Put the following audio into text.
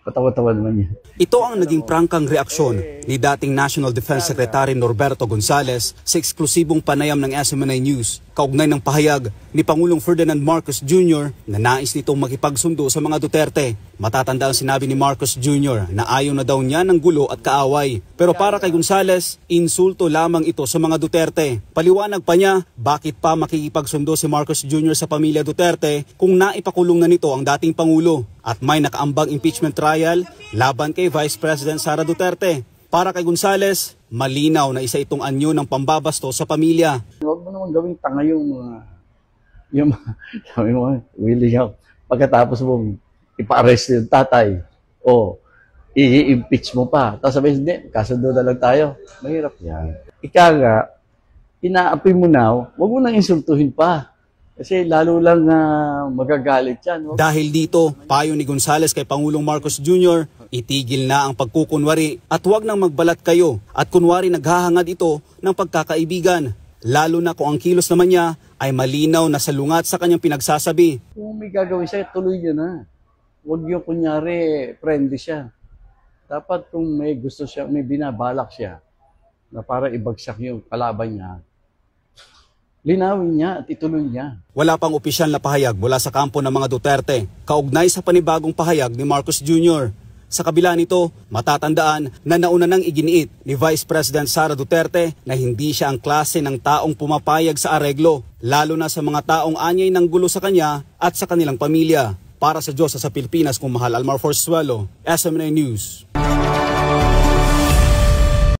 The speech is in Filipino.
Patawa-tawa naman yan. Ito ang naging prangkang reaksyon ni dating National Defense Secretary Norberto Gonzales sa eksklusibong panayam ng SMNI News kaugnay ng pahayag ni Pangulong Ferdinand Marcos Jr. na nais nitong makipagsundo sa mga Duterte. Matatandaan sinabi ni Marcos Jr. na ayaw na daw niya ng gulo at kaaway. Pero para kay Gonzales, insulto lamang ito sa mga Duterte. Paliwanag pa niya bakit pa makikipagsundo si Marcos Jr. sa pamilya Duterte kung naipakulong na nito ang dating Pangulo at may nakaambang impeachment trial laban kay Vice President Sara Duterte. Para kay Gonzales, malinaw na isa itong anyo ng pambabasto sa pamilya. Huwag mo naman gawing tanga yung sabi mo, willing out. Pagkatapos mo ipa-arrest yung tatay o i-impeach mo pa. Tapos sabihin, hindi, kasundo na lang tayo. Mahirap yan. Ika nga, inaapi mo na, huwag mo nang insultuhin pa. Kasi lalo lang magagalit yan. Dahil dito, payo ni Gonzales kay Pangulong Marcos Jr., itigil na ang pagkukunwari at huwag nang magbalat kayo at kunwari naghahangad ito ng pagkakaibigan. Lalo na kung ang kilos naman niya ay malinaw na salungat sa kanyang pinagsasabi. Kung may gagawin siya, tuloy niya na. Huwag yung kunyari, friendly siya. Dapat kung may gusto siya, may binabalak siya na para ibagsak yung kalaban niya, linawin niya at ituloy niya. Wala pang opisyal na pahayag mula sa kampo ng mga Duterte, kaugnay sa panibagong pahayag ni Marcos Jr. Sa kabila nito, matatandaan na nauna nang iginiit ni Vice President Sara Duterte na hindi siya ang klase ng taong pumapayag sa areglo, lalo na sa mga taong anyay ng gulo sa kanya at sa kanilang pamilya. Para sa Diyos sa Pilipinas, kung mahal Almar Forzuelo, SMNI News.